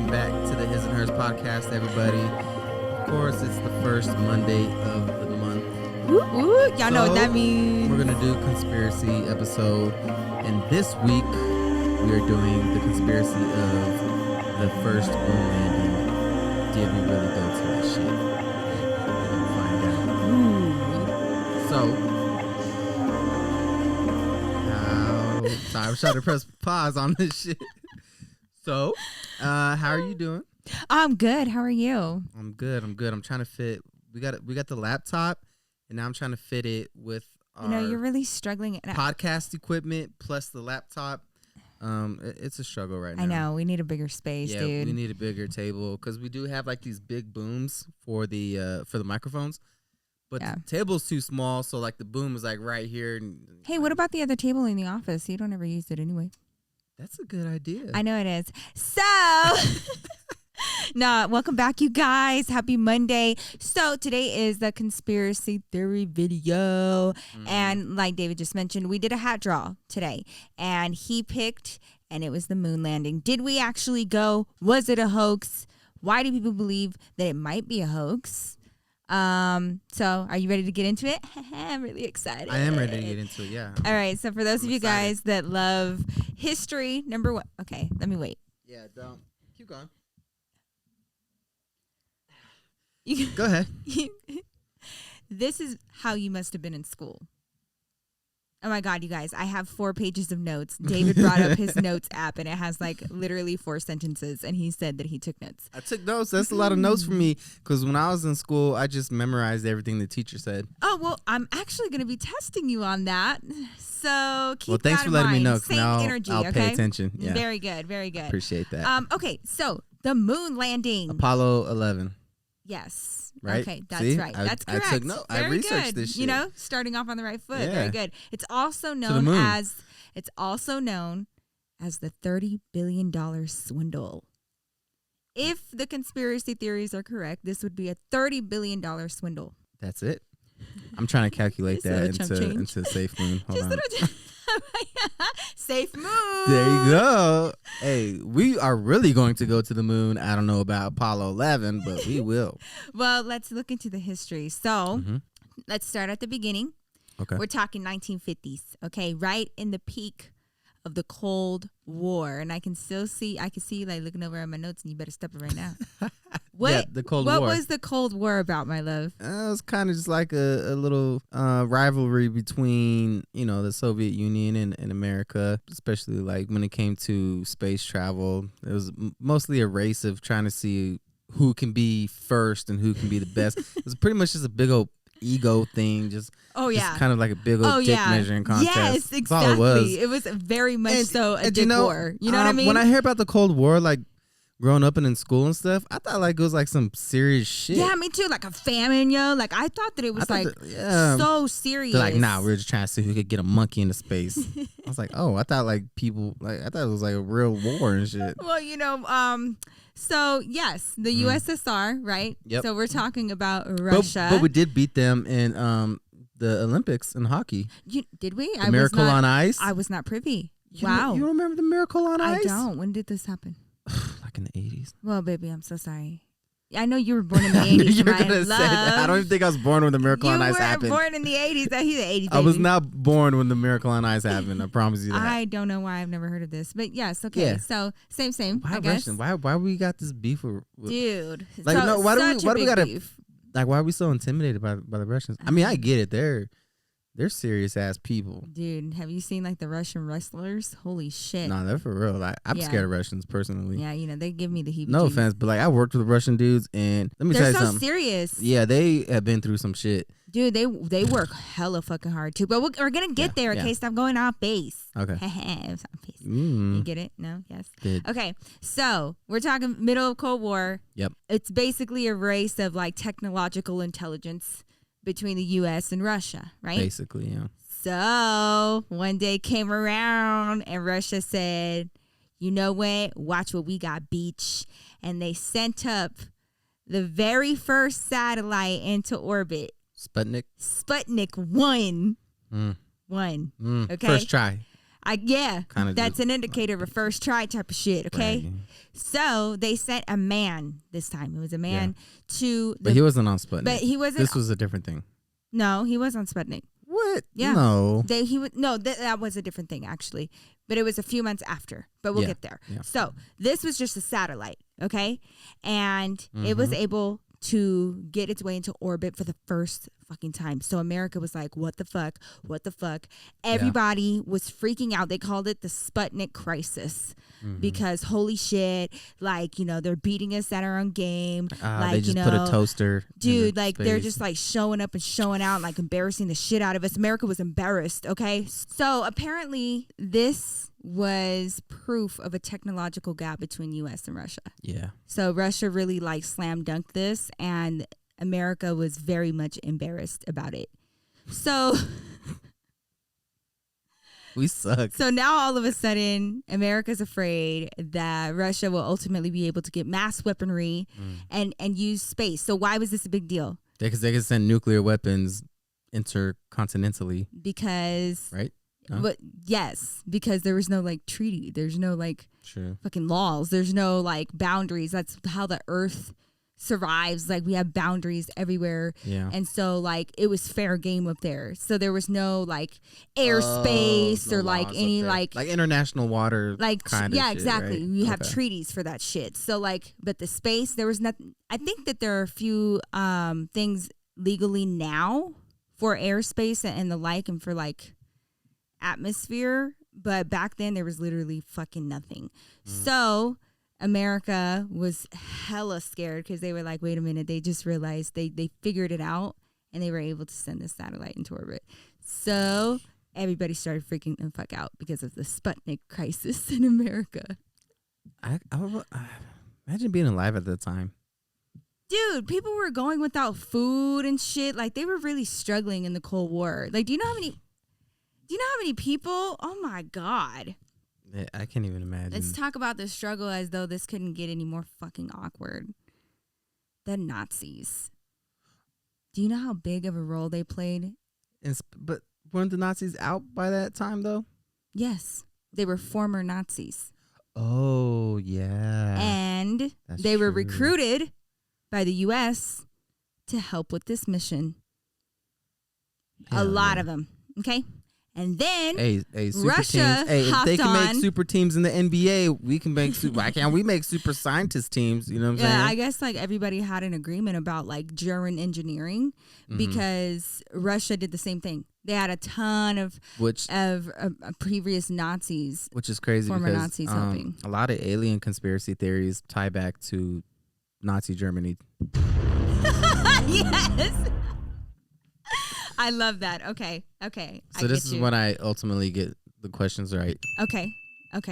Welcome back to the His and Hers podcast, everybody. Of course, it's the first Monday of the month. Ooh, y'all know what that means. We're going to do a conspiracy episode. And this week, we are doing the conspiracy of the first moon landing. Did we really go to that shit? We're going to find out. Ooh. Sorry, I was trying to press pause on this shit. So, how are you doing? I'm good. How are you? I'm good. I'm trying to fit. We got the laptop, and now I'm trying to fit it with our you're really struggling. Podcast equipment plus the laptop. It's a struggle right now. I know. We need a bigger space, dude. We need a bigger table because we do have like these big booms for the microphones, but the table's too small, so like the boom is like right here. And hey, what about the other table in the office? You don't ever use it anyway. That's a good idea. I know it is. So, welcome back, you guys. Happy Monday. So today is the conspiracy theory video. And like David just mentioned, we did a hat draw today. And he picked, and it was the moon landing. Did we actually go? Was it a hoax? Why do people believe that it might be a hoax? So are you ready to get into it? I'm really excited. I am ready to get into it, yeah. All right, so for those of you guys that love history, number one. Okay, let me wait. Yeah, don't. Keep going. You, Go ahead. This is how you must have been in school. Oh my God, you guys, I have 4 pages of notes. David brought up his notes app, and it has like literally 4 sentences, and he said that he took notes. I took notes. That's a lot of notes for me because when I was in school, I just memorized everything the teacher said. Oh, well, I'm actually going to be testing you on that. So keep well, thanks that for in letting mind. me know. Same now energy, I'll okay? pay attention. Yeah. Very good, very good. Appreciate that. Okay, so the moon landing. Apollo 11. Yes. Right? Okay, that's See? right. That's correct. I took note. I researched good. this shit. You know, starting off on the right foot. Yeah. Very good. It's also known as the $30 billion swindle. If the conspiracy theories are correct, this would be a $30 billion swindle. That's it. I'm trying to calculate that into safe moon. Hold on. Safe moon. There you go. Hey, we are really going to go to the moon. I don't know about Apollo 11, but we will. Well, let's look into the history. So let's start at the beginning. Okay. We're talking 1950s. Okay, right in the peak of the Cold War, and I can see like looking over at my notes, and you better step it right now. The Cold War. What was the Cold War about, my love? It was kind of just like a little rivalry between, the Soviet Union and America, especially like when it came to space travel. It was mostly a race of trying to see who can be first and who can be the best. It was pretty much just a big old ego thing, just kind of like a big old dick measuring contest. Yes, exactly. That's all it was. It was very much a dick war. You know what I mean? When I hear about the Cold War, like growing up and in school and stuff, I thought like it was like some serious shit. Yeah, me too. Like a famine, yo. Like I thought that it was so serious. They're like, nah, we're just trying to see who could get a monkey into space. I was like, oh, I thought like people I thought it was like a real war and shit. Well, so yes, the USSR, right? Yep. So we're talking about Russia. But we did beat them in the Olympics in hockey. Did we? The Miracle on Ice. I was not privy. You don't remember the Miracle on Ice? I don't. When did this happen? Like in the 80s. Well, baby, I'm so sorry. I know you were born in the 80s, I don't even think I was born when the Miracle on Ice happened. You were born in the 80s. He's an 80s baby. I was not born when the Miracle on Ice happened. I promise you that. I don't know why I've never heard of this. But yes, okay. Yeah. So, same, why I guess. Why we got this beef with dude. Like, so, why do we gotta beef. Like, why are we so intimidated by the Russians? I mean, I get it. They're serious ass people. Dude, have you seen like the Russian wrestlers? Holy shit. No, they're for real. I'm scared of Russians personally. Yeah, they give me the heebie-jeebies. No offense, but like I worked with Russian dudes, and let me tell you something. They're so serious. Yeah, they have been through some shit. Dude, they work hella fucking hard too. But we're gonna get there. Okay, stop going off base. Okay. You get it? No? Yes. Good. Okay, so we're talking middle of Cold War. Yep. It's basically a race of like technological intelligence between the U.S. and Russia, right? Basically, yeah. So one day came around and Russia said, you know what? Watch what we got, beach. And they sent up the very first satellite into orbit. Sputnik 1. 1. Okay. First try. Kinda that's an indicator of a first try type of shit. Okay, Right. so they sent a man this time. It was a man to, But he wasn't on Sputnik. but he wasn't. This was a different thing. No, he was on Sputnik. What? Yeah. No. That was a different thing actually, but it was a few months after. But we'll get there. Yeah. So this was just a satellite, okay, and it was able to get its way into orbit for the first fucking time. So America was like, what the fuck? What the fuck? Everybody was freaking out. They called it the Sputnik crisis because holy shit, like, you know, they're beating us at our own game. Like, they just you know, put a toaster. dude, like they're space. just like showing up and showing out, like embarrassing the shit out of us. America was embarrassed, okay? So apparently this was proof of a technological gap between US and Russia. Yeah. So Russia really like slam dunked this, and America was very much embarrassed about it. So We suck. so now all of a sudden America's afraid that Russia will ultimately be able to get mass weaponry and use space. So why was this a big deal? Because they can send nuclear weapons intercontinentally, Because right? No? but yes, because there was no like treaty. There's no like True. fucking laws. There's no like boundaries. That's how the earth survives. Like we have boundaries everywhere. Yeah. And so like it was fair game up there. So there was no like airspace No or like laws any up there. Like international water. like kind of yeah, shit, exactly. right? You have Okay. treaties for that shit. So like, but the space, there was nothing. I think that there are a few things legally now for airspace and the like, and for like atmosphere, but back then there was literally fucking nothing. So America was hella scared because they were like, wait a minute, they just realized they figured it out and they were able to send the satellite into orbit. So everybody started freaking the fuck out because of the Sputnik crisis in America. I imagine being alive at that time. Dude, people were going without food and shit. Like they were really struggling in the Cold War. Like, do you know how many people? Oh my God. I can't even imagine. Let's talk about the struggle as though this couldn't get any more fucking awkward. The Nazis. Do you know how big of a role they played? But weren't the Nazis out by that time, though? Yes. They were former Nazis. Oh, yeah. And That's they were true. recruited by the U.S. to help with this mission. A lot of them. Okay? And then Hey, super Russia teams. Hey, if they can hopped make on. super teams in the NBA, we can make super. Why can't we make super scientist teams? You know what I'm yeah, I saying? guess like everybody had an agreement about like German engineering because Russia did the same thing. They had a ton of Which previous Nazis. which is crazy Former because Nazis helping. a lot of alien conspiracy theories tie back to Nazi Germany. Yes. I love that. Okay. So this is when I ultimately get the questions right. Okay.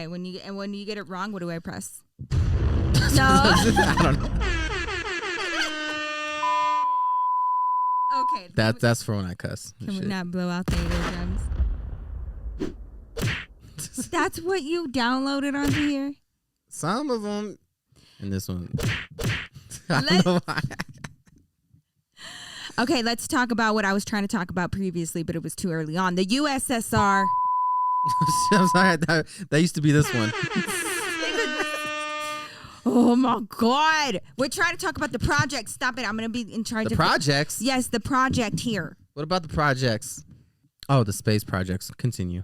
When you get it wrong, what do I press? No. I don't know. Okay. That's for when I cuss. and Can we shit. not blow out the eardrums? That's what you downloaded onto here? Some of them, and this one. I don't know why. Okay, let's talk about what I was trying to talk about previously, but it was too early on. The USSR. I'm sorry. That used to be this one. Oh my God. We're trying to talk about the project. Stop it. I'm going to be in charge The of projects. Yes, the project here. What about the projects? Oh, the space projects. Continue.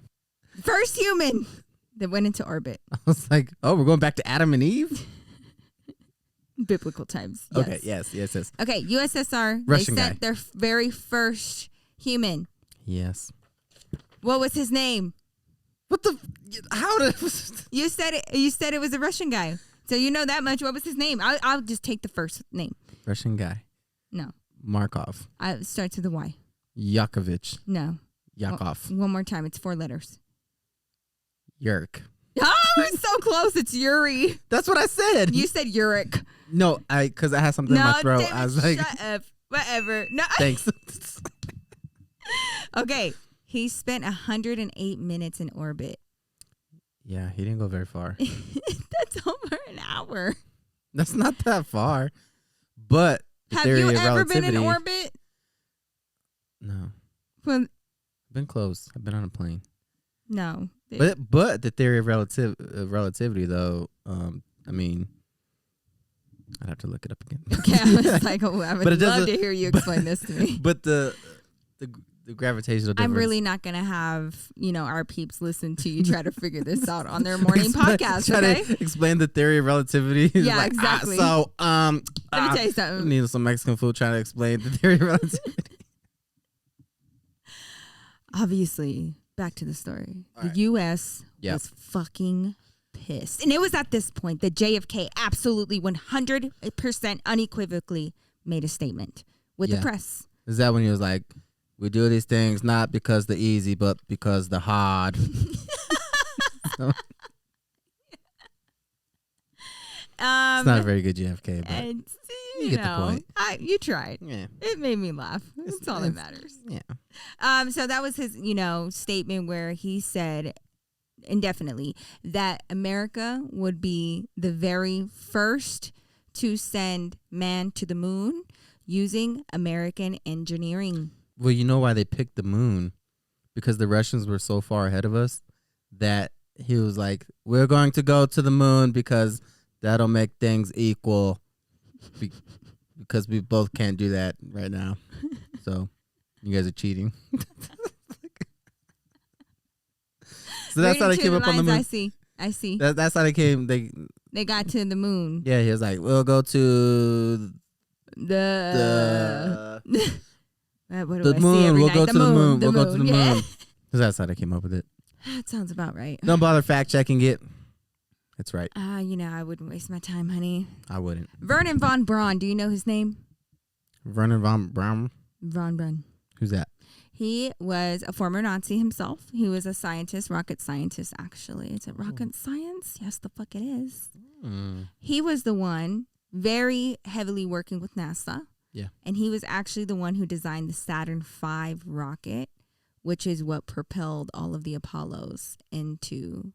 First human that went into orbit. I was like, oh, we're going back to Adam and Eve? Biblical times. Yes. Okay, yes. Okay, USSR. Russian they guy. sent their very first human. Yes. What was his name? What the? How did? You said it. You said it was a Russian guy. So you know that much. What was his name? I'll just take the first name. Russian guy. No. Markov. It starts with a Y. Yakovich. No. Yakov. One more time. It's 4 letters. Yerk. Oh, it's so close. It's Yuri. That's what I said. You said Yurik. No, because I had something in my throat. David, I was like, shut up. Whatever. No. thanks. Okay. He spent 108 minutes in orbit. Yeah, he didn't go very far. That's over an hour. That's not that far. But the Have theory you of ever been in relativity- orbit? No. Well, I've been close. I've been on a plane. No. But the theory of relativity, though, I mean, I'd have to look it up again. Okay, I was like, oh, I would love to hear you explain this to me. But the gravitational difference. I'm really not going to have, our peeps listen to you try to figure this out on their morning podcast, okay? To explain the theory of relativity. Yeah, like, exactly. Let me tell you something. Need some Mexican food trying to explain the theory of relativity. Obviously, back to the story. All the right. U.S. was fucking pissed. And it was at this point that JFK absolutely 100% unequivocally made a statement with the press. Is that when he was like, we do these things not because the easy, but because the hard? It's not a very good JFK, but you get the point. You tried. Yeah. It made me laugh. That's all that matters. Yeah. So that was his, statement where he said indefinitely that America would be the very first to send man to the moon using American engineering. Well, you know why they picked the moon? Because the Russians were so far ahead of us that he was like, we're going to go to the moon because that'll make things equal. Because we both can't do that right now. So you guys are cheating. So that's how they came up on the moon. I see. That's how they came. They got to the moon. Yeah, he was like, we'll go to the moon. We'll go to the moon. We'll go to the moon. That's how they came up with it. That sounds about right. Don't bother fact checking it. That's right. I wouldn't waste my time, honey. I wouldn't. Vernon von Braun. Do you know his name? Vernon von Braun? Von Braun. Who's that? He was a former Nazi himself. He was a scientist, rocket scientist, actually. Is it rocket science? Yes, the fuck it is. He was the one very heavily working with NASA. Yeah. And he was actually the one who designed the Saturn V rocket, which is what propelled all of the Apollos into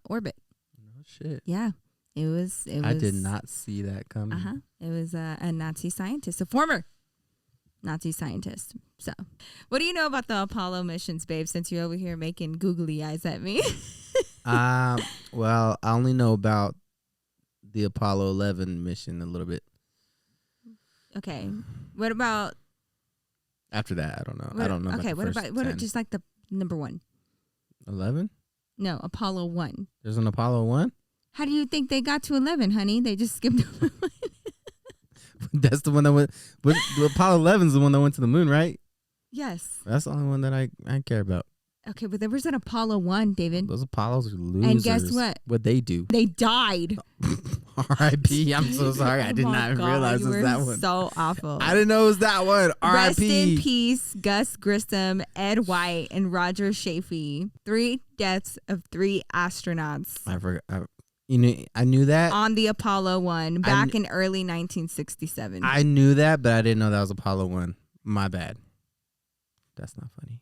orbit. No shit. Yeah. It was. I did not see that coming. It was a Nazi scientist, a former Nazi scientist. So, what do you know about the Apollo missions, babe, since you're over here making googly eyes at me? Well, I only know about the Apollo 11 mission a little bit. Okay. What about... After that, I don't know. I don't know. Okay, about what about just like the number 1? 11? No, Apollo 1. There's an Apollo 1? How do you think they got to 11, honey? They just skipped over 1. That's the one that went... But the Apollo 11 is the one that went to the moon, right? Yes. That's the only one that I care about. Okay, but there was an Apollo 1, David. Those Apollos are losers. And guess what? What'd they do? They died. R.I.P. I'm so sorry. I did not realize it was that one. So awful. I didn't know it was that one. R.I.P. Rest in peace, Gus Grissom, Ed White, and Roger Chaffee. 3 deaths of 3 astronauts. I forgot. I knew that. On the Apollo 1 back in early 1967. I knew that, but I didn't know that was Apollo 1. My bad. That's not funny.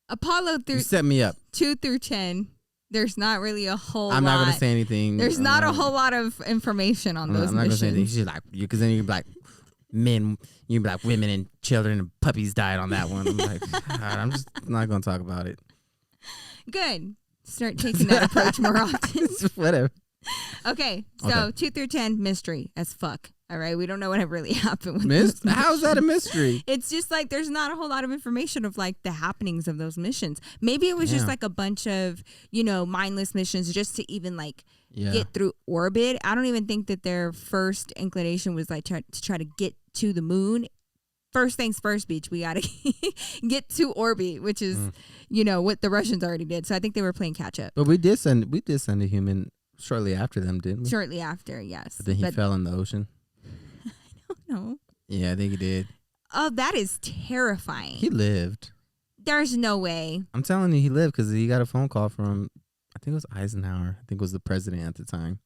Apollo you set me up. 2 through 10. There's not really a whole lot. I'm not going to say anything. There's not a whole lot of information on those missions. I'm not going to say anything. She's like, because then you can be like, men, you can be like, women and children and puppies died on that one. I'm like, God, I'm just not going to talk about it. Good. Start taking that approach more often. Whatever. Okay, so 2 through 10, mystery as fuck. All right, we don't know what really happened with How's that a mystery? It's just like there's not a whole lot of information of like the happenings of those missions. Maybe it was just like a bunch of, mindless missions just to even like get through orbit. I don't even think that their first inclination was like to try to get to the moon. First things first, beach. We got to get to orbit, which is, what the Russians already did. So I think they were playing catch up. But we did send a human shortly after them, didn't we? Shortly after, yes. But then he fell in the ocean. I don't know. Yeah, I think he did. Oh, that is terrifying. He lived. There's no way. I'm telling you, he lived because he got a phone call from, I think it was Eisenhower. I think it was the president at the time.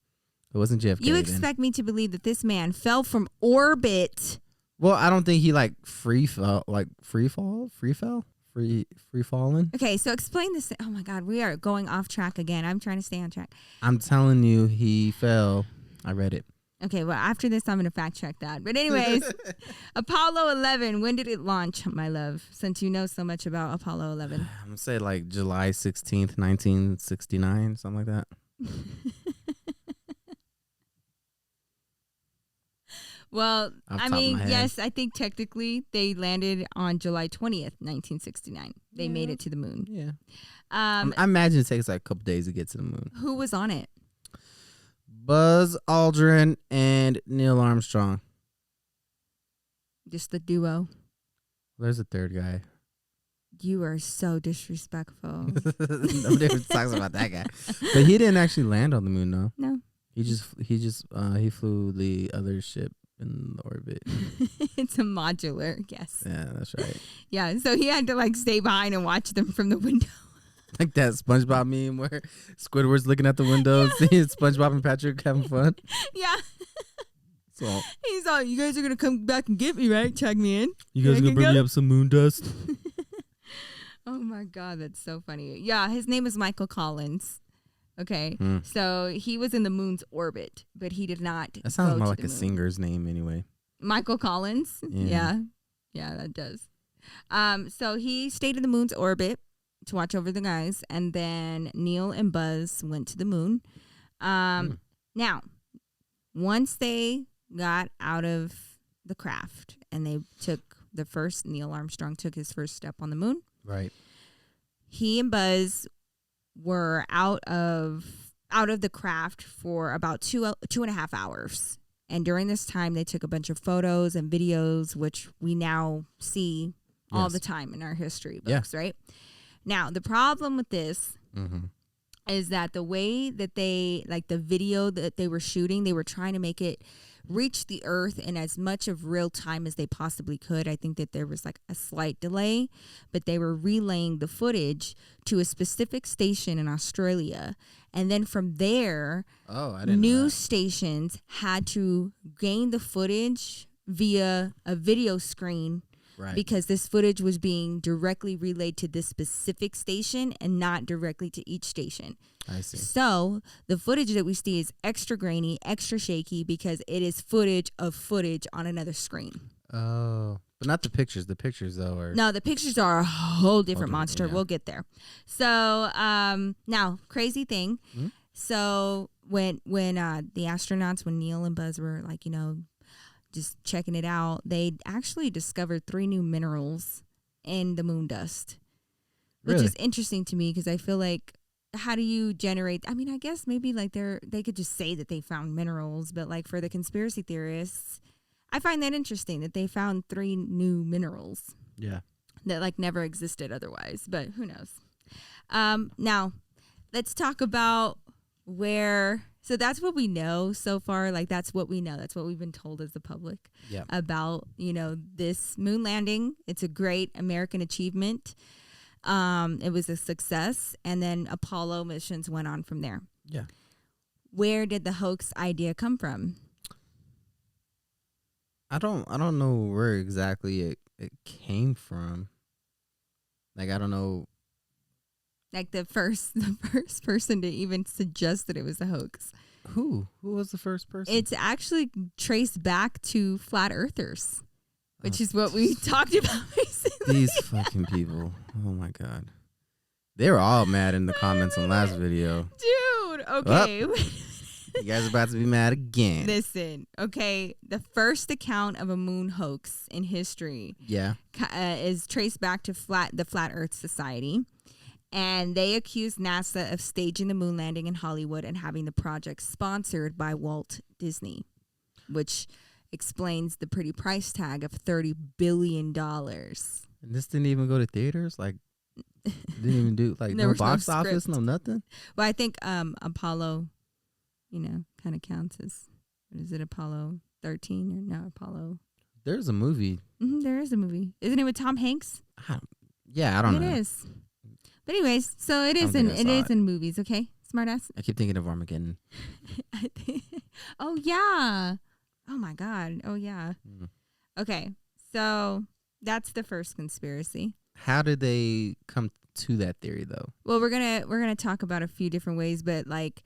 It wasn't JFK. You expect me to believe that this man fell from orbit? Well, I don't think he free falling. Okay, so explain this. Oh my God, we are going off track again. I'm trying to stay on track. I'm telling you, he fell. I read it. Okay, well, after this, I'm going to fact check that. But anyways, Apollo 11, when did it launch, my love? Since you know so much about Apollo 11. I'm going to say like July 16th, 1969, something like that. Well, Off I top of mean, my head. yes, I think technically they landed on July 20th, 1969. They made it to the moon. Yeah. I imagine it takes like a couple days to get to the moon. Who was on it? Buzz Aldrin and Neil Armstrong. Just the duo. There's a third guy. You are so disrespectful. Nobody ever talks about that guy. But he didn't actually land on the moon, though. No. He flew the other ship in orbit. It's a modular, yes. Yeah, that's right. Yeah, so he had to like stay behind and watch them from the window. Like that SpongeBob meme where Squidward's looking at the window, seeing SpongeBob and Patrick having fun. Yeah. So He's all, you guys are going to come back and get me, right? Check me in. you guys gonna bring me up some moon dust? Oh my God, that's so funny. Yeah, his name is Michael Collins. Okay, so he was in the moon's orbit, but he did not. That sounds go more to like the a moon. singer's name anyway. Michael Collins. Yeah. Yeah, that does. So he stayed in the moon's orbit to watch over the guys, and then Neil and Buzz went to the moon. Now, once they got out of the craft and they took Neil Armstrong took his first step on the moon. Right. He and Buzz were out of the craft for about 2.5 hours. And during this time, they took a bunch of photos and videos, which we now see all the time in our history books, right? Now, the problem with this is that the way that they, like the video that they were shooting, they were trying to make it reach the Earth in as much of real time as they possibly could. I think that there was like a slight delay, but they were relaying the footage to a specific station in Australia. And then from there, news stations had to gain the footage via a video screen. Right. Because this footage was being directly relayed to this specific station and not directly to each station. I see. So the footage that we see is extra grainy, extra shaky because it is footage of footage on another screen. Oh, but not the pictures. The pictures, though, are... No, the pictures are a whole different monster. Yeah. We'll get there. So now, crazy thing. Mm-hmm. So when the astronauts, when Neil and Buzz were like, just checking it out, they actually discovered 3 new minerals in the moon dust, which is interesting to me because I feel like, how do you generate? I mean, I guess maybe like they could just say that they found minerals, but like for the conspiracy theorists, I find that interesting that they found 3 new minerals. Yeah, that like never existed otherwise, but who knows? Now, let's talk about where. So that's what we know so far. Like, that's what we know. That's what we've been told as the public about, this moon landing. It's a great American achievement. It was a success. And then Apollo missions went on from there. Yeah. Where did the hoax idea come from? I don't know where exactly it came from. Like, I don't know. Like the first person to even suggest that it was a hoax. Who was the first person? It's actually traced back to flat earthers, which is what we talked about recently. These fucking people. Oh my God. They were all mad in the comments on the last video. Dude, okay. You guys are about to be mad again. Listen, okay. The first account of a moon hoax in history is traced back to the Flat Earth Society. And they accused NASA of staging the moon landing in Hollywood and having the project sponsored by Walt Disney, which explains the pretty price tag of $30 billion. And this didn't even go to theaters? Like, didn't even do, like, no box office, no nothing? Well, I think Apollo, kind of counts as, what is it, Apollo 13 or no, Apollo? There's a movie. There is a movie. Isn't it with Tom Hanks? I don't know. It is. But anyways, so it is in movies, okay? Smartass. I keep thinking of Armageddon. Oh, yeah. Oh, my God. Oh, yeah. Okay, so that's the first conspiracy. How did they come to that theory, though? Well, we're gonna talk about a few different ways, but like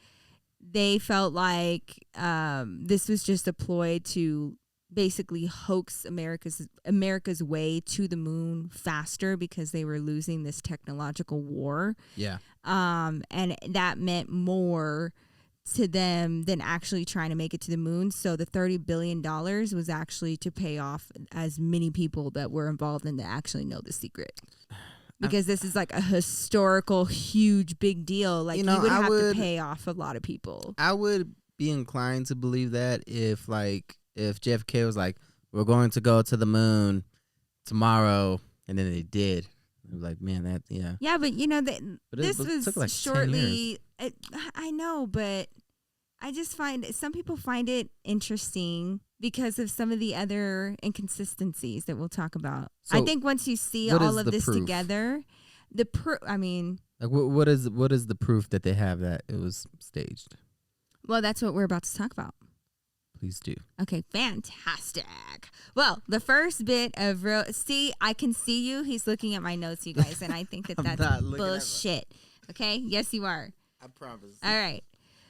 they felt like this was just a ploy to basically hoax America's way to the moon faster because they were losing this technological war. Yeah. And that meant more to them than actually trying to make it to the moon. So the $30 billion was actually to pay off as many people that were involved in to actually know the secret. Because this is like a historical, huge, big deal. Like, you would have to pay off a lot of people. I would be inclined to believe that if JFK was like, we're going to go to the moon tomorrow, and then they did. It was like, man, that, yeah. Yeah, but this was like shortly. I know, but I just find some people find it interesting because of some of the other inconsistencies that we'll talk about. So I think once you see all of this together, I mean, like what is the proof that they have that it was staged? Well, that's what we're about to talk about. Please do. Okay, fantastic. Well, the first bit of I can see you. He's looking at my notes, you guys, and I think that's bullshit. Okay? Yes, you are. I promise. All right.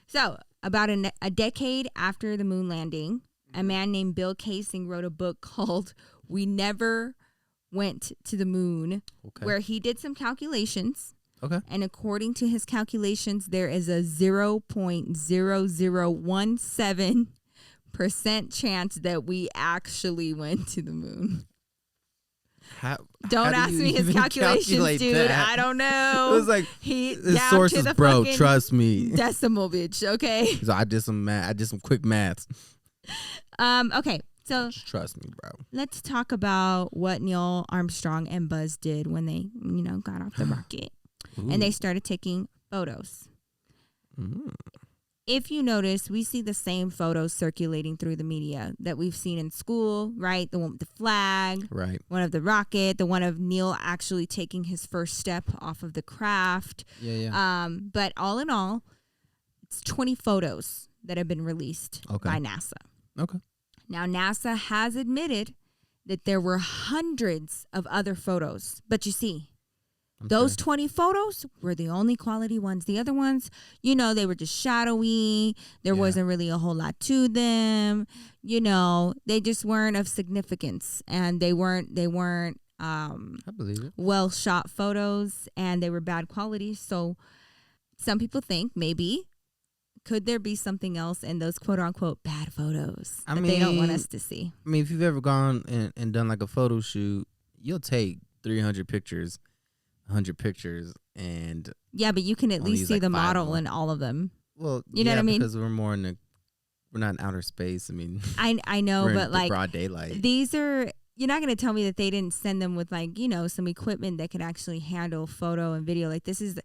So, about a decade after the moon landing, a man named Bill Kaysing wrote a book called We Never Went to the Moon, where he did some calculations. Okay. And according to his calculations, there is a 0.0017% chance that we actually went to the moon. Don't ask me his calculations, dude. That? I don't know. It was like he down sources, to the bro. Trust me, decimal, bitch. Okay. So I did some math. I did some quick maths. Okay. So just trust me, bro. Let's talk about what Neil Armstrong and Buzz did when they, got off the rocket, and they started taking photos. If you notice, we see the same photos circulating through the media that we've seen in school, right? The one with the flag, right? One of the rocket, the one of Neil actually taking his first step off of the craft. Yeah. But all in all, it's 20 photos that have been released by NASA. Okay. Now, NASA has admitted that there were hundreds of other photos, but you see, those 20 photos were the only quality ones. The other ones, they were just shadowy. There wasn't really a whole lot to them. They just weren't of significance, and they weren't I believe it. Well shot photos, and they were bad quality. So some people think maybe could there be something else in those quote unquote bad photos that they don't want us to see? I mean, if you've ever gone and done like a photo shoot, you'll take 300 pictures. 100 pictures, and yeah, but you can at least see the model in all of them. Well, you know what I mean, because we're not in outer space. I mean, I know, we're but in like broad daylight. These are, you're not going to tell me that they didn't send them with some equipment that could actually handle photo and video. Like this is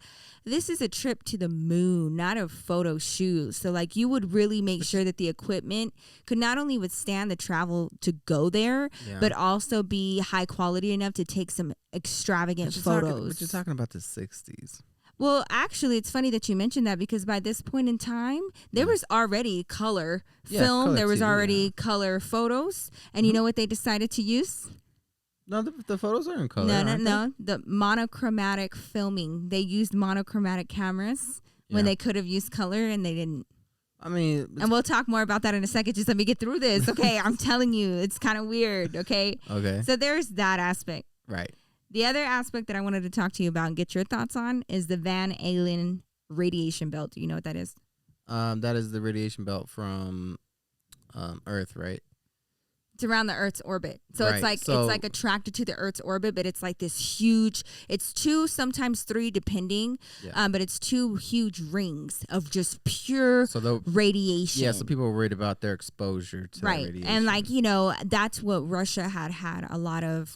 a trip to the moon, not a photo shoot. So you would really make sure that the equipment could not only withstand the travel to go there, but also be high quality enough to take some extravagant photos. But you're talking about the 60s. Well, actually, it's funny that you mentioned that because by this point in time, there was already color film. There was already color photos. And you know what they decided to use? No, the photos are in color. No. The monochromatic filming. They used monochromatic cameras when they could have used color, and they didn't. I mean, and we'll talk more about that in a second. Just let me get through this. Okay, I'm telling you, it's kind of weird. Okay. So there's that aspect. Right. The other aspect that I wanted to talk to you about and get your thoughts on is the Van Allen radiation belt. Do you know what that is? That is the radiation belt from Earth, right? It's around the Earth's orbit. So it's like attracted to the Earth's orbit, but it's like this huge, it's 2, sometimes 3 depending, but it's 2 huge rings of just pure radiation. Yeah, so people were worried about their exposure to that radiation. And that's what Russia had a lot of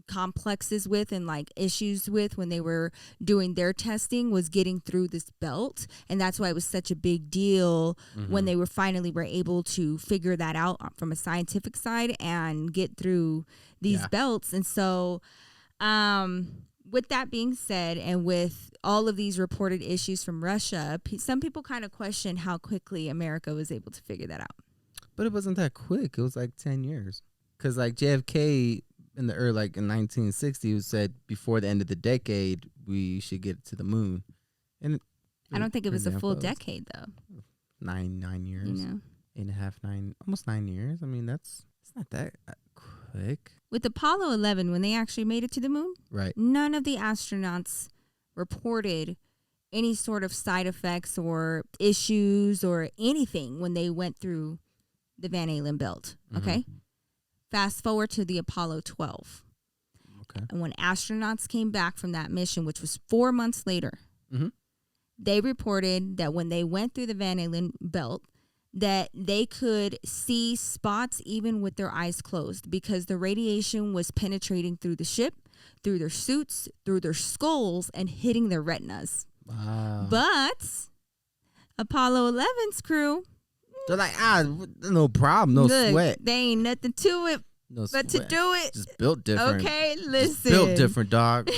complexes with and issues with when they were doing their testing, was getting through this belt, and that's why it was such a big deal when they were able to figure that out from a scientific side and get through these belts. And so with that being said, and with all of these reported issues from Russia, some people kind of question how quickly America was able to figure that out. But it wasn't that quick. It was 10 years, because JFK in the early, in 1960, who said before the end of the decade we should get to the moon, and I don't think it was a full photos. decade though. 9 years. 8.5, 9, almost 9 years. I mean, it's not that quick. With Apollo 11, when they actually made it to the moon, Right. none of the astronauts reported any sort of side effects or issues or anything when they went through the Van Allen belt. Okay. Fast forward to the Apollo 12. Okay. And when astronauts came back from that mission, which was 4 months later, they reported that when they went through the Van Allen belt, that they could see spots even with their eyes closed because the radiation was penetrating through the ship, through their suits, through their skulls, and hitting their retinas. Wow. But Apollo 11's crew, they're like, no problem, no sweat. They ain't nothing to it No but sweat. to do it. Just built different. Okay, listen. Just built different, dog.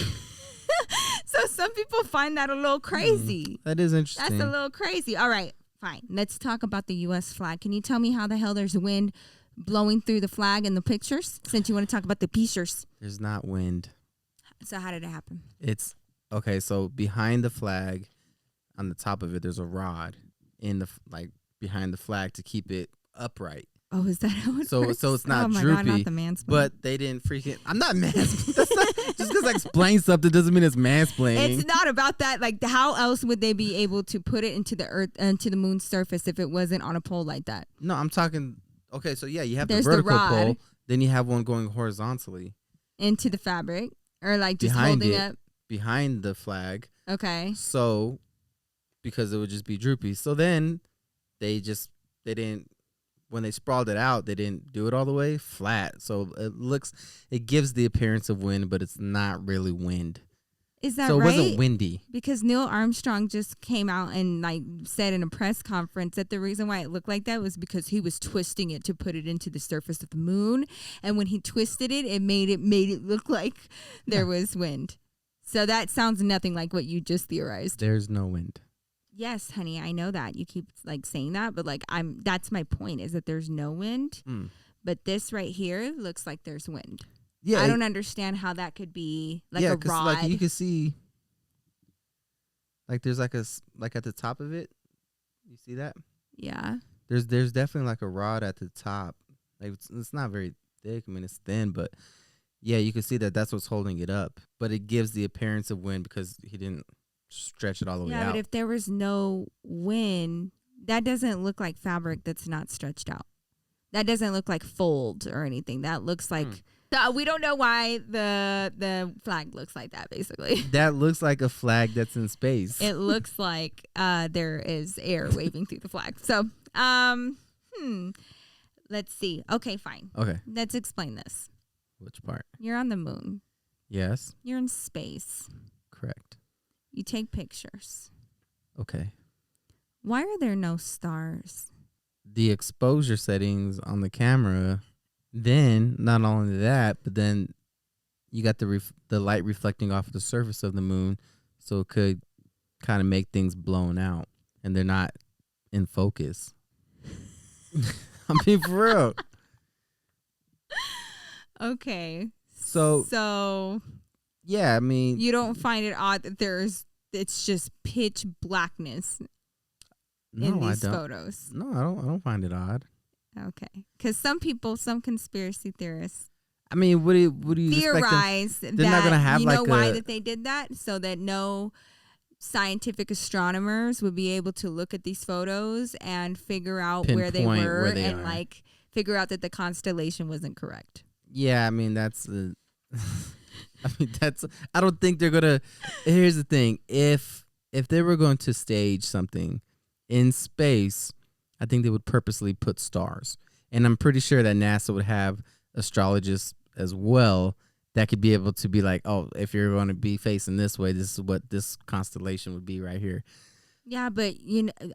So some people find that a little crazy. That is interesting. That's a little crazy. All right, fine. Let's talk about the U.S. flag. Can you tell me how the hell there's wind blowing through the flag in the pictures, since you want to talk about the pictures? There's not wind. So how did it happen? It's okay. So behind the flag, on the top of it, there's a rod in the behind the flag to keep it upright. Oh, is that how it So works? so it's not oh my droopy. God, not the mansplaining. But they didn't freaking. I'm not mansplaining. Just because I explain something doesn't mean it's mansplaining. It's not about that. Like, how else would they be able to put it into the earth, into the moon's surface, if it wasn't on a pole like that? No, I'm talking. Okay, so yeah, you have There's the vertical the rod. pole. Then you have one going horizontally Into the fabric, or like just behind holding it, up. behind the flag. Okay. So, because it would just be droopy. So then they didn't, when they sprawled it out, they didn't do it all the way flat. So it gives the appearance of wind, but it's not really wind. Is that so right? So it wasn't windy. Because Neil Armstrong just came out and said in a press conference that the reason why it looked like that was because he was twisting it to put it into the surface of the moon. And when he twisted it, it made it look like there was wind. So that sounds nothing like what you just theorized. There's no wind. Yes, honey, I know that. You keep saying that, but that's my point, is that there's no wind. But this right here looks like there's wind. Yeah, I don't understand how that could be a rod. Like you can see, like there's like at the top of it. You see that? Yeah. There's definitely like a rod at the top. Like it's not very thick. I mean, it's thin, but yeah, you can see that's what's holding it up. But it gives the appearance of wind because he didn't stretch it all the way out. Yeah, but if there was no wind, that doesn't look like fabric that's not stretched out. That doesn't look like fold or anything. That looks like we don't know why the flag looks like that, basically. That looks like a flag that's in space. It looks like there is air waving through the flag. So, let's see. Okay, fine. Okay. Let's explain this. Which part? You're on the moon. Yes. You're in space. Correct. You take pictures. Okay. Why are there no stars? The exposure settings on the camera, then not only that, but then you got the light reflecting off the surface of the moon, so it could kind of make things blown out, and they're not in focus. I mean, for real. Okay. So yeah, I mean, you don't find it odd that it's just pitch blackness in these photos? No, I don't find it odd. Okay, because some conspiracy theorists, I mean, what do you theorize that they're not gonna have why that they did that, so that no scientific astronomers would be able to look at these photos and figure out where they were and figure out that the constellation wasn't correct. Yeah, I mean I don't think they're gonna. Here's the thing: if they were going to stage something in space, I think they would purposely put stars, and I'm pretty sure that NASA would have astrologists as well that could be able to be like, oh, if you're going to be facing this way, this is what this constellation would be right here. Yeah, but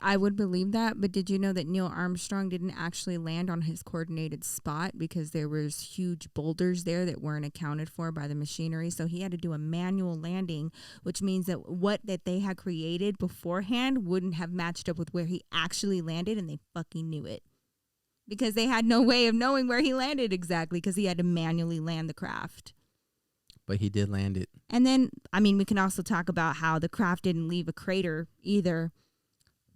I would believe that. But did you know that Neil Armstrong didn't actually land on his coordinated spot because there was huge boulders there that weren't accounted for by the machinery? So he had to do a manual landing, which means that what they had created beforehand wouldn't have matched up with where he actually landed, and they fucking knew it because they had no way of knowing where he landed exactly because he had to manually land the craft. But he did land it. And then, I mean, we can also talk about how the craft didn't leave a crater either.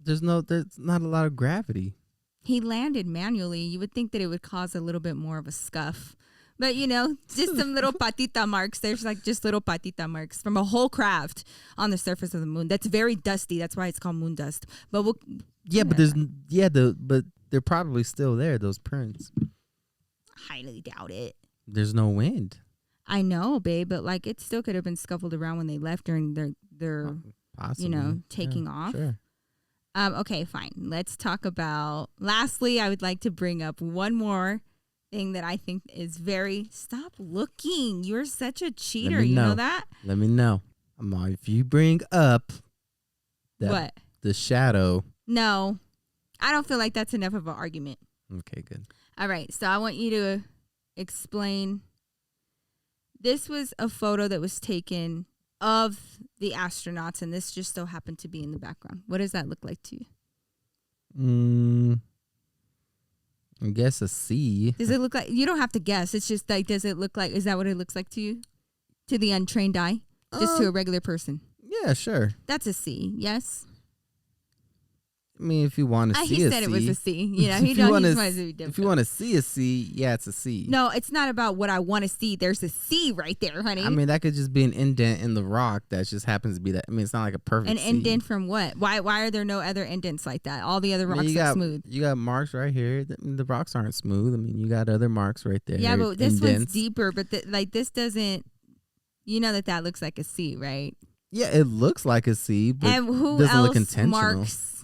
There's not a lot of gravity. He landed manually. You would think that it would cause a little bit more of a scuff. But, you know, just some little patita marks. There's like just little patita marks from a whole craft on the surface of the moon. That's very dusty. That's why it's called moon dust. But but they're probably still there, those prints. Highly doubt it. There's no wind. I know, babe, but like it still could have been scuffled around when they left during their Possibly. taking off. Sure. Okay, fine. Let's talk about. Lastly, I would like to bring up one more thing that I think is very. Stop looking. You're such a cheater. You know that? Let me know. If you bring up what the shadow. No, I don't feel like that's enough of an argument. Okay, good. All right, so I want you to explain. This was a photo that was taken of the astronauts, and this just so happened to be in the background. What does that look like to you? I guess a C. Does it look like, you don't have to guess. It's just like, does it look like, is that what it looks like to you? To the untrained eye? Just to a regular person? Yeah, sure. That's a C, yes? I mean, if you want to see a C. He said it was a C. You know, he just wanted to be different. If you want to see a C, yeah, it's a C. No, it's not about what I want to see. There's a C right there, honey. I mean, that could just be an indent in the rock that just happens to be that. I mean, it's not like a perfect C. Indent from what? Why are there no other indents like that? All the other rocks are smooth. You got marks right here. The rocks aren't smooth. I mean, you got other marks right there. Yeah, but this one's deeper. But this doesn't, you know that looks like a C, right? Yeah, it looks like a C, but and who doesn't else look intentional. Marks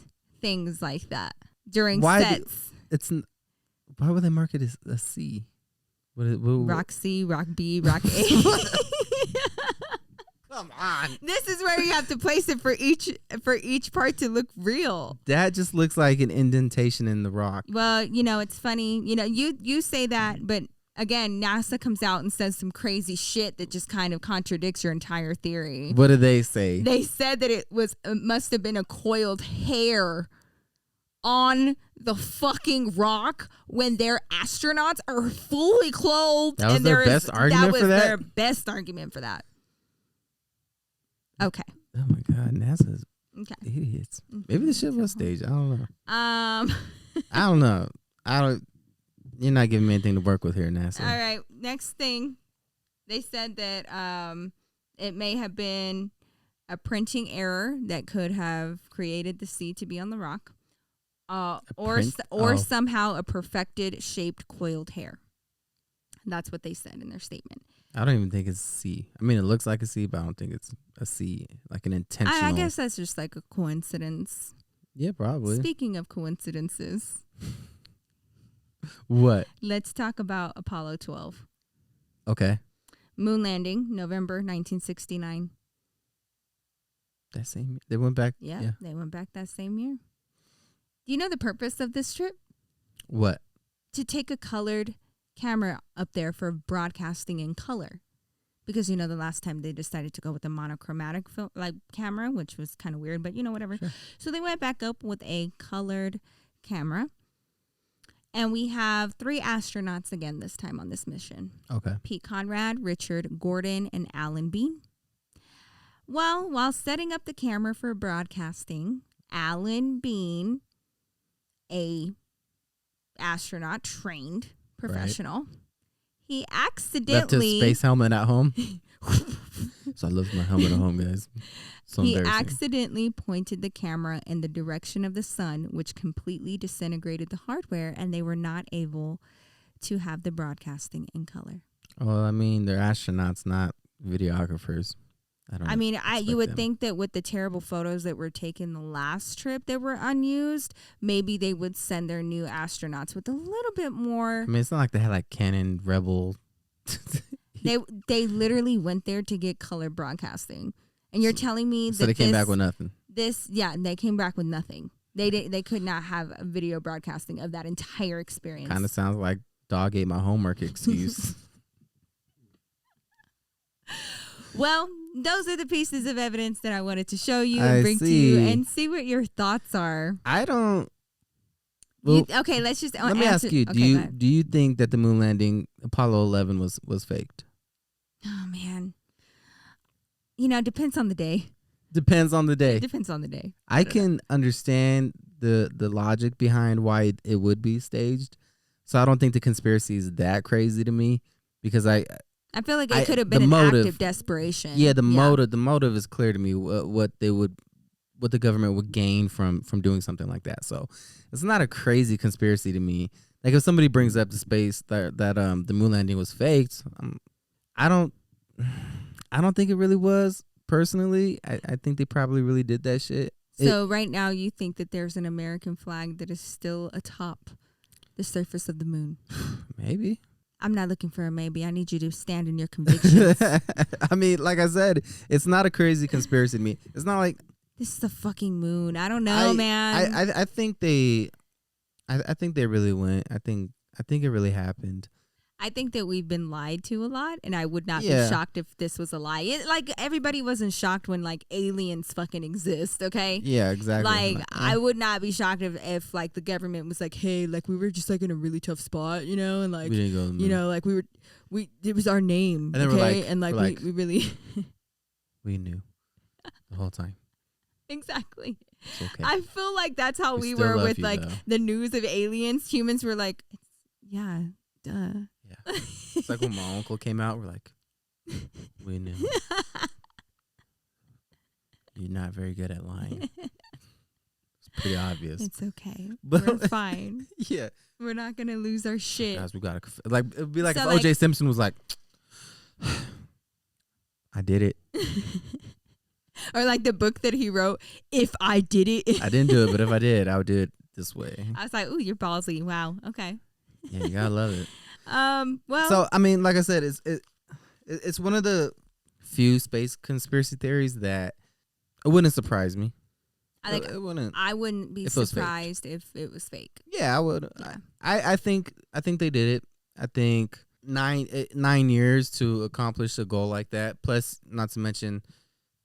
things like that during sets? Why would they mark it as a C? Rock C, rock B, rock A. Come on. This is where you have to place it for each part to look real. That just looks like an indentation in the rock. Well, you know, it's funny. You know, you say that, but again, NASA comes out and says some crazy shit that just kind of contradicts your entire theory. What do they say? They said that it must have been a coiled hair on the fucking rock when their astronauts are fully clothed. That was their best argument for that? Their best argument for that. Okay. Oh my God, NASA's idiots. Maybe the ship was staged. I don't know. I don't know. You're not giving me anything to work with here, NASA. All right. Next thing, they said that it may have been a printing error that could have created the C to be on the rock, or somehow a perfected shaped coiled hair. That's what they said in their statement. I don't even think it's a C. I mean, it looks like a C, but I don't think it's a C, like an intentional. I guess that's just like a coincidence. Yeah, probably. Speaking of coincidences. What? Let's talk about Apollo 12. Okay. Moon landing, November 1969. That same year. They went back. Yeah, they went back that same year. Do you know the purpose of this trip? What? To take a colored camera up there for broadcasting in color. Because, you know, the last time they decided to go with a monochromatic film, camera, which was kind of weird, but, you know, whatever. Sure. So they went back up with a colored camera. And we have 3 astronauts again this time on this mission. Okay. Pete Conrad, Richard Gordon, and Alan Bean. Well, while setting up the camera for broadcasting, Alan Bean, a astronaut trained professional, right. He accidentally left his space helmet at home. So I left my helmet at home, guys. So he accidentally pointed the camera in the direction of the sun, which completely disintegrated the hardware, and they were not able to have the broadcasting in color. Well, I mean, they're astronauts, not videographers. You would think that with the terrible photos that were taken the last trip that were unused, maybe they would send their new astronauts with a little bit more. I mean, it's not like they had like Canon Rebel. They literally went there to get color broadcasting, and you're telling me that they came back with nothing. They came back with nothing. They could not have a video broadcasting of that entire experience. Kind of sounds like dog ate my homework excuse. Well, those are the pieces of evidence that I wanted to show you and bring to you and see what your thoughts are. I don't. Well, okay, let's just let me ask you. Okay, do you think that the moon landing Apollo 11 was faked? Oh man, Depends on the day. Depends on the day. It depends on the day. I can understand the logic behind why it would be staged. So I don't think the conspiracy is that crazy to me because I feel like it could have been an act of desperation. Yeah, the motive is clear to me. What the government would gain from doing something like that. So it's not a crazy conspiracy to me. Like if somebody brings up the space that the moon landing was faked, I don't think it really was. Personally, I think they probably really did that shit. So right now you think that there's an American flag that is still atop the surface of the moon? Maybe. I'm not looking for a maybe. I need you to stand in your convictions. I mean, like I said, it's not a crazy conspiracy to me. It's not like this is the fucking moon. I don't know, man. I think they really went. I think it really happened. I think that we've been lied to a lot, and I would not be shocked if this was a lie. Like everybody wasn't shocked when like aliens fucking exist. Okay. Yeah, exactly. Like I would not be shocked if like the government was like, hey, like we were just like in a really tough spot, and like we didn't go to the moon. like it was our name, and okay, and like we really we knew the whole time. Exactly. It's okay. I feel like that's how we were with like the news of aliens. Humans were like, yeah, duh. Yeah. It's like when my uncle came out, we're like, we knew. You're not very good at lying. It's pretty obvious. It's okay. We're fine. Yeah. We're not going to lose our shit. Guys, we got to, like, it'd be like if O.J. Simpson was like, I did it. Or like the book that he wrote, If I Did It. I didn't do it, but if I did, I would do it this way. I was like, ooh, you're ballsy. Wow. Okay. Yeah, you gotta love it. Well, so I mean, like I said, it's one of the few space conspiracy theories that it wouldn't surprise me. I wouldn't be surprised if it was fake. Yeah, I would. Yeah. I think they did it. I think 9 years to accomplish a goal like that. Plus, not to mention,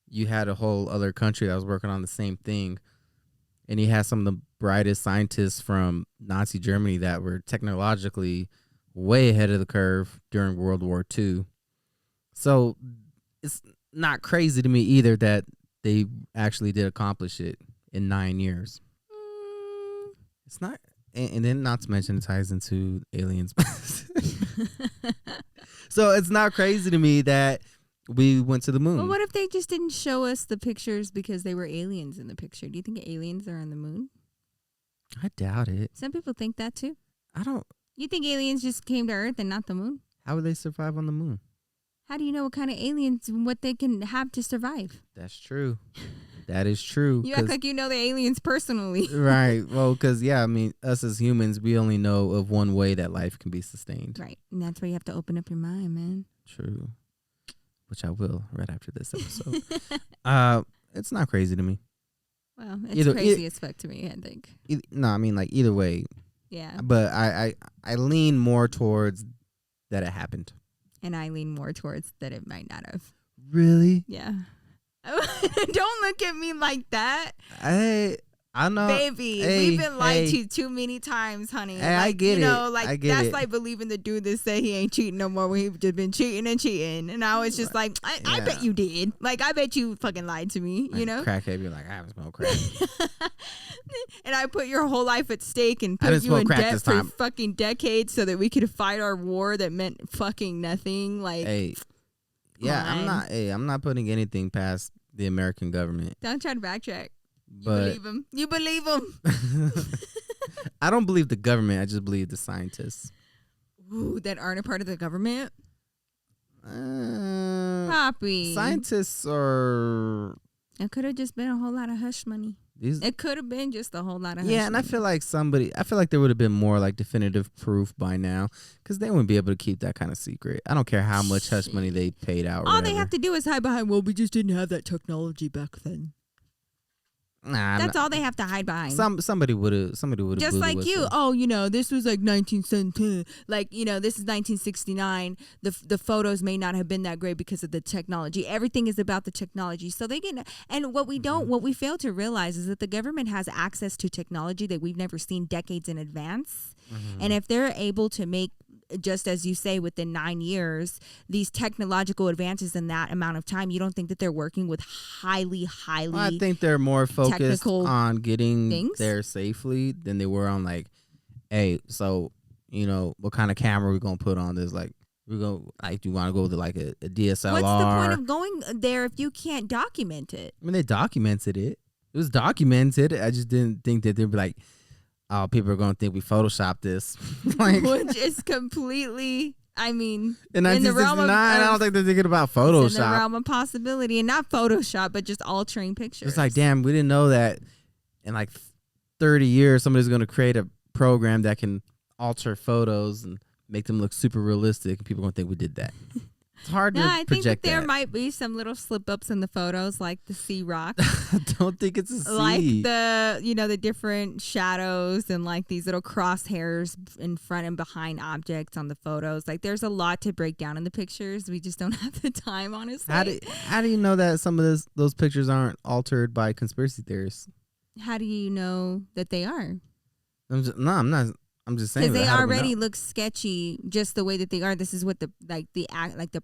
you had a whole other country that was working on the same thing. And you had some of the brightest scientists from Nazi Germany that were technologically way ahead of the curve during World War II. So it's not crazy to me either that they actually did accomplish it in 9 years. It's not, and then not to mention it ties into aliens. So it's not crazy to me that we went to the moon. Well, what if they just didn't show us the pictures because they were aliens in the picture? Do you think aliens are on the moon? I doubt it. Some people think that too. I don't. You think aliens just came to Earth and not the moon? How would they survive on the moon? How do you know what kind of aliens and what they can have to survive? That's true. That is true. You act like you know the aliens personally. Right. Well, because, yeah, I mean, us as humans, we only know of one way that life can be sustained. Right. And that's where you have to open up your mind, man. True. Which I will right after this episode. It's not crazy to me. Well, it's crazy as fuck to me, I think. No, I mean, like, either way. Yeah. But I lean more towards that it happened. And I lean more towards that it might not have. Really? Yeah. Don't look at me like that. I know. Baby, we've been lied to too many times, honey. Hey, I get it. I get that's like believing the dude that said he ain't cheating no more when he's just been cheating and cheating. And I was just like, I bet you did. Like, I bet you fucking lied to me, like, you know? Crackhead, you're like, I haven't smoked crack. And I put your whole life at stake and put you in debt for fucking decades so that we could fight our war that meant fucking nothing. Like, hey, yeah, I'm not putting anything past the American government. Don't try to backtrack. You believe him. I don't believe the government. I just believe the scientists. Ooh, that aren't a part of the government? Poppy. Scientists are... It could have just been a whole lot of hush money. It could have been just a whole lot of hush money. I feel like there would have been more like definitive proof by now because they wouldn't be able to keep that kind of secret. I don't care how much hush money they paid out. All they have to do is hide behind, well, we just didn't have that technology back then. Nah, that's all they have to hide behind. Somebody would have. Just like you. Oh, this was like 1917. Like, this is 1969. The photos may not have been that great because of the technology. Everything is about the technology. So they get. And what we fail to realize is that the government has access to technology that we've never seen decades in advance. Mm-hmm. And if they're able to make just as you say, within 9 years, these technological advances in that amount of time, you don't think that they're working with highly Well, I think they're more focused technical on getting things? there safely than they were on like, hey, so what kind of camera we gonna put on this? Like, we go like, do you want to go to like a DSLR? What's the point of going there if you can't document it? I mean, they documented it. It was documented. I just didn't think that they'd be like, oh, people are gonna think we photoshopped this, like, which is completely. I mean, in 1969, I don't think they're thinking about Photoshop. It's in the realm of possibility, and not Photoshop, but just altering pictures. It's like, damn, we didn't know that in like 30 years somebody's gonna create a program that can alter photos and make them look super realistic, and people are gonna think we did that. It's hard to project think that there that. might be some little slip ups in the photos, like the sea rock. I don't think it's a sea. Like the different shadows and like these little crosshairs in front and behind objects on the photos. Like there's a lot to break down in the pictures. We just don't have the time, honestly. How do you know that some of those pictures aren't altered by conspiracy theorists? How do you know that they are? I'm not. I'm just saying because they already look sketchy just the way that they are. This is what the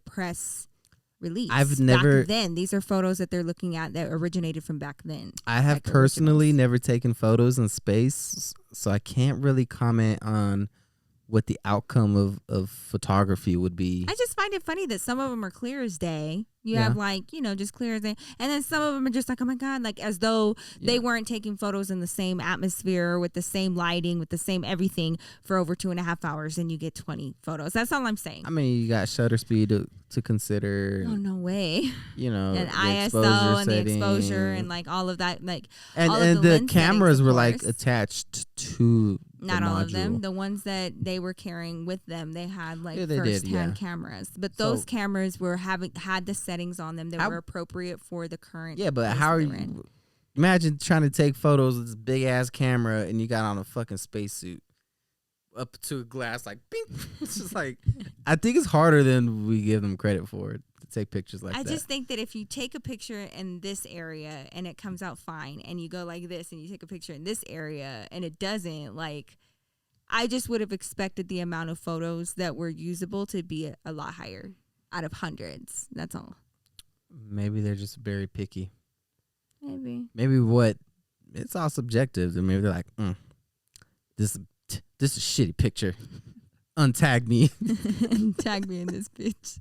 press released. I've never. Back then, these are photos that they're looking at that originated from back then. I have personally never taken photos in space, so I can't really comment on what the outcome of photography would be. I just find it funny that some of them are clear as day. You have just clear as day. And then some of them are just like, oh my God, like as though they weren't taking photos in the same atmosphere with the same lighting, with the same everything for over 2.5 hours and you get 20 photos. That's all I'm saying. I mean, you got shutter speed to consider. Oh, no way. And ISO and the exposure and like all of that. Like, and the cameras were like attached to not all of them. The ones that they were carrying with them, they had like first-hand cameras. But those cameras had the settings on them that were appropriate for the current. Yeah, but how are you? Imagine trying to take photos with this big ass camera and you got on a fucking spacesuit up to a glass, like, bing. It's just like, I think it's harder than we give them credit for it to take pictures like that. I just think that if you take a picture in this area and it comes out fine, and you go like this and you take a picture in this area and it doesn't, like, I just would have expected the amount of photos that were usable to be a lot higher out of hundreds. That's all. Maybe they're just very picky. Maybe it's all subjective. And maybe they're like, this is a shitty picture. Untag me. Tag me in this bitch.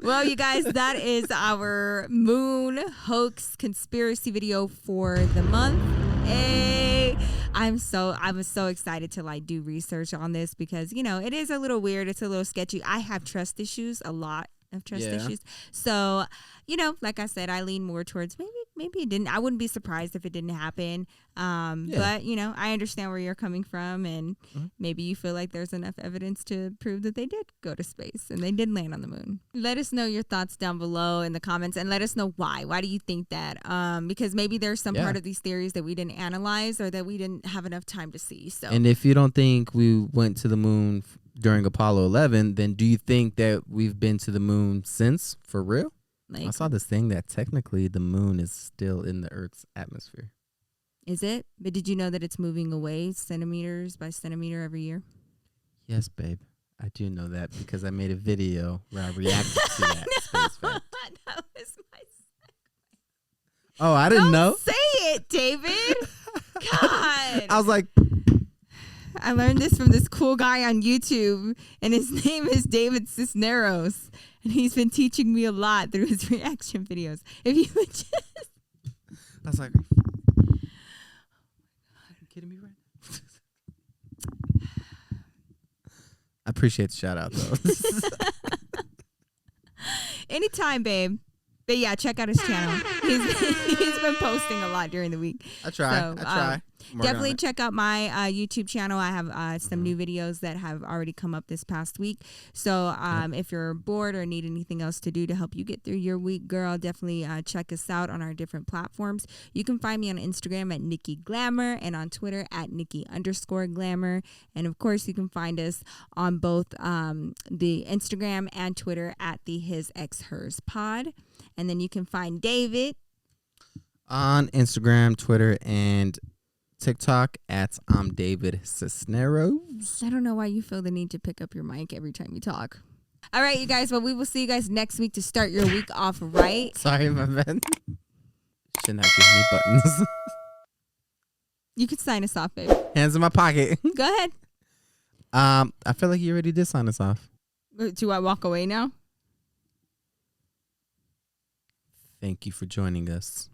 Well, you guys, that is our moon hoax conspiracy video for the month. Hey, I was so excited to like do research on this because, it is a little weird. It's a little sketchy. I have trust issues, a lot of trust issues. So, like I said, I lean more towards maybe it didn't. I wouldn't be surprised if it didn't happen. But, I understand where you're coming from, and maybe you feel like there's enough evidence to prove that they did go to space and they did land on the moon. Let us know your thoughts down below in the comments, and let us know why. Why do you think that? Because maybe there's some part of these theories that we didn't analyze or that we didn't have enough time to see. So, and if you don't think we went to the moon during Apollo 11, then do you think that we've been to the moon since, for real? I saw this thing that technically the moon is still in the Earth's atmosphere. Is it? But did you know that it's moving away centimeters by centimeter every year? Yes, babe. I do know that because I made a video where I reacted to that space fact. That was my segue. Oh, I didn't know? Say it, David. God. I was like... I learned this from this cool guy on YouTube, and his name is David Cisneros, and he's been teaching me a lot through his reaction videos. If you would just... I was like, are you kidding me right now? I appreciate the shout out, though. Anytime, babe. But yeah, check out his channel. He's been posting a lot during the week. I try. Definitely check out my YouTube channel. I have some new videos that have already come up this past week. So if you're bored or need anything else to do to help you get through your week, girl, definitely check us out on our different platforms. You can find me on Instagram at Nikki Glamour and on Twitter at Nikki_Glamour. And of course, you can find us on both the Instagram and Twitter at the His Ex Hers Pod. And then you can find David on Instagram, Twitter, and TikTok at I'm David Cisneros. I don't know why you feel the need to pick up your mic every time you talk. All right, you guys. Well, we will see you guys next week to start your week off right. Sorry, my man. Should not give me buttons. You can sign us off, babe. Hands in my pocket. Go ahead. I feel like you already did sign us off. Do I walk away now? Thank you for joining us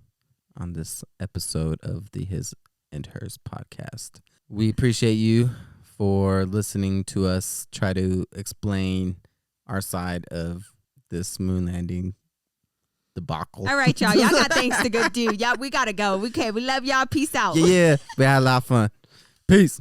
on this episode of the His and Hers podcast. We appreciate you for listening to us try to explain our side of this moon landing debacle. All right, y'all. Y'all got things to go do. Yeah, we got to go. Okay, we love y'all. Peace out. Yeah, we had a lot of fun. Peace.